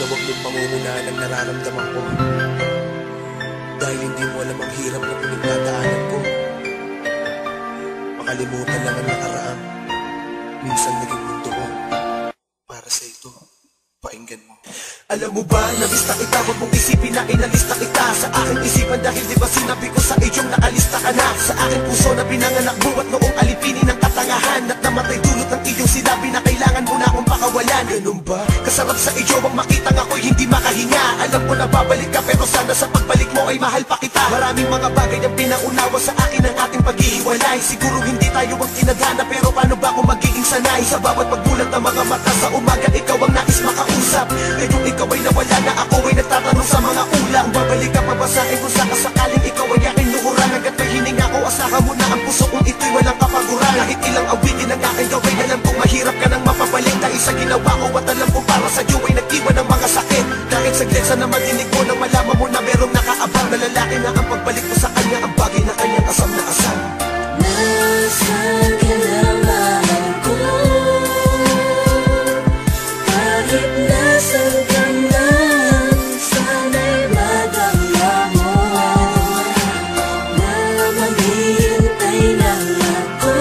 na wag mong pangungunahan ang nararamdaman ko. Dahil hindi mo alam ang hirap na pinagdadaanan ko. Makalimutan lang ang nakaraan. Minsan naging mundo ko. Para sa ito, pakinggan mo. Alam mo ba, nabista kita, wag mong isipin na inalista kita sa aking isipan. Dahil di ba sinabi ko sa iyong nakalista ka na sa aking puso na pinanganak buwat noong alipinin ng katangahan at namatay dulot ng iyong sinabi na kailangan mo na akong pakawalan. Ganun ba? Kasarap sa iyo ang makitang ako'y hindi makahinga. Alam ko na babalik ka pero sana sa pagbalik mo ay mahal pa kita. Maraming mga bagay ang pinaunawa sa akin ang ating paghihiwalay. Siguro hindi tayo ang tinadhana pero paano ba kung magiging sanay? Sa bawat pagbulat ng mga mata sa umaga ikaw ang nais makausap. Ngayong ikaw ay nawala na ako ay nagtatanong sa mga ulang. Babalik ka pa ba sa akin kung sakasakaling ikaw ay aking luhuran? Hanggat may hininga ko asahan mo na ang puso kong ito'y walang kapaguran. Kahit ilang awitin ang aking gawin alam kong mahirap ka nang mapabalik. Dahil sa ginawa ko at alam ko para sa iyo ay nag-iwan ng mga sakit. Kahit saglit sana madinig mo nang malaman mo na merong nakaabang na lalaki na ang pagbalik mo sa kanya ang bagay na kanyang asam na asam. Nasaan ka naman ko? Kahit nasaan ka man, sana'y madama mo na maghihintay lang ako.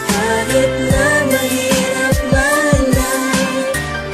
Kahit na mahirap man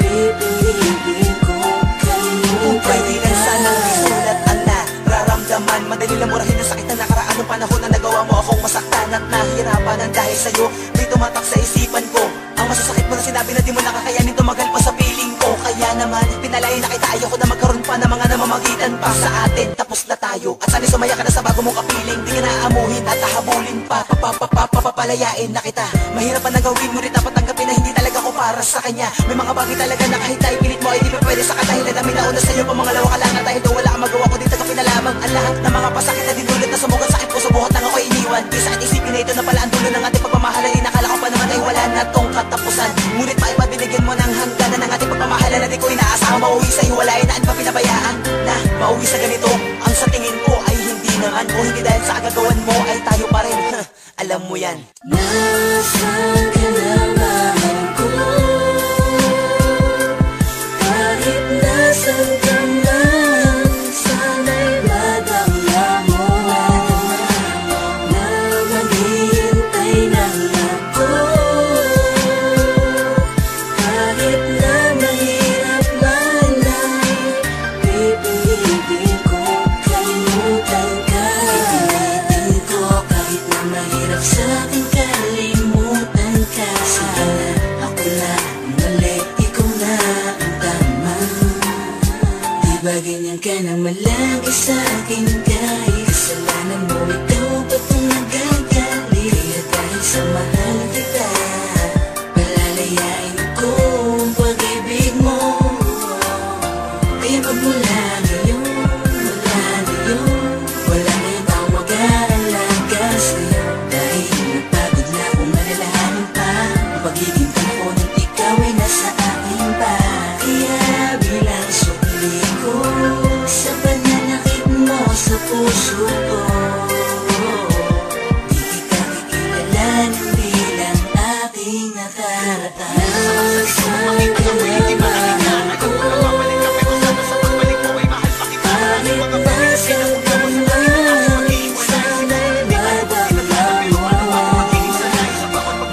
ay pipiliin ko kalimutan. Kung pwede lang sanang isulat ang nararamdaman, madali lang murahin ang sakit na nakaraan ng panahon na nagawa mo akong masaktan at nahihirapan ang dahil sa'yo. May tumatak sa isipan ko ang masasakit mo na sinabi na di mo nakakayanin tumagal pa sa piling ko. Kaya naman pinalain na kita, ayoko na magkaroon pa ng mga namamagitan pa sa atin. Tapos na tayo at sana'y sumaya ka na sa bago mong kapiling. Di ka na aamuhin at hahabulin pa, papapalayain na kita. Mahirap pa na gawin ngunit dapat tanggapin na hindi talaga ako para sa kanya. May mga bagay talaga na kahit tayo pilit mo ay di pa pwede sa kadahilan na may nauna sa'yo pa mga lawa ka lang. Dahil doon wala kang magawa ko din tagapin na lamang ang lahat ng mga pasakit na dinulot na sumugat sakit ko sa buhat nang ako'y iniwan. Di sakit isipin na ito na pala ang dulo ng ating pagmamahalan. Nakala ko pa naman ay wala na tong katapusan. Ngunit maipabinigyan mo ng hangganan ng ating pagmamahalan na di ko inaasahan mauwi sa hiwalayan na pa pinabayaan na mauwi sa ganito. Ang sa tingin ko ay hindi naman o hindi dahil sa agagawan mo ay tayo pa rin. Alam mo yan. Nasaan ka naman ko? Kahit nasaan ka man, sana'y madama mo na maghihintay lang ako. Kahit na mahirap man ay pipiliin ko kalimutan ka. Pipiliin ko kahit na mahirap sa akin kalimutan ka. Sige na, ako na ang mali, ikaw na ang tama. Di ba ganyan ka nang malagi sa akin kahit kasalanan mo, ikaw ba't ang nagagali? Kaya dahil sa mahal kita, palalayain ko ang pag-ibig mo. Kaya magmula ngayon, wala na yung taong mag-aalaga sa'yo. Dahil napagod na kung malalahanin pa ang pagiging tao ng ikaw ay nasa akin pa. Kaya bilang sukli ko sa pananakit mo sa puso ko, di kita kikilalanin bilang aking nakaraan. Nasaan ka naman ko? Kahit nasaan ka man, sana'y madama mo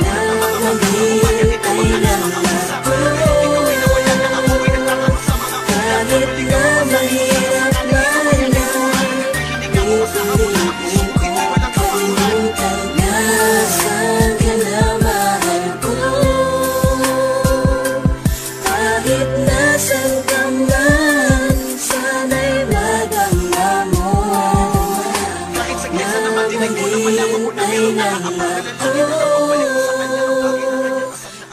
na maghihintay lang ako. Kahit na mahirap man ay pipiliin ko kalimutan. Nasaan ka naman ko? Kahit nasaan ka man, sana'y madama mo na maghihintay lang ako.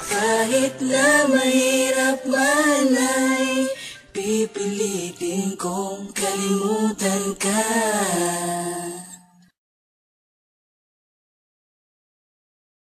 Kahit na mahirap man ay pipilitin kong kalimutan ka.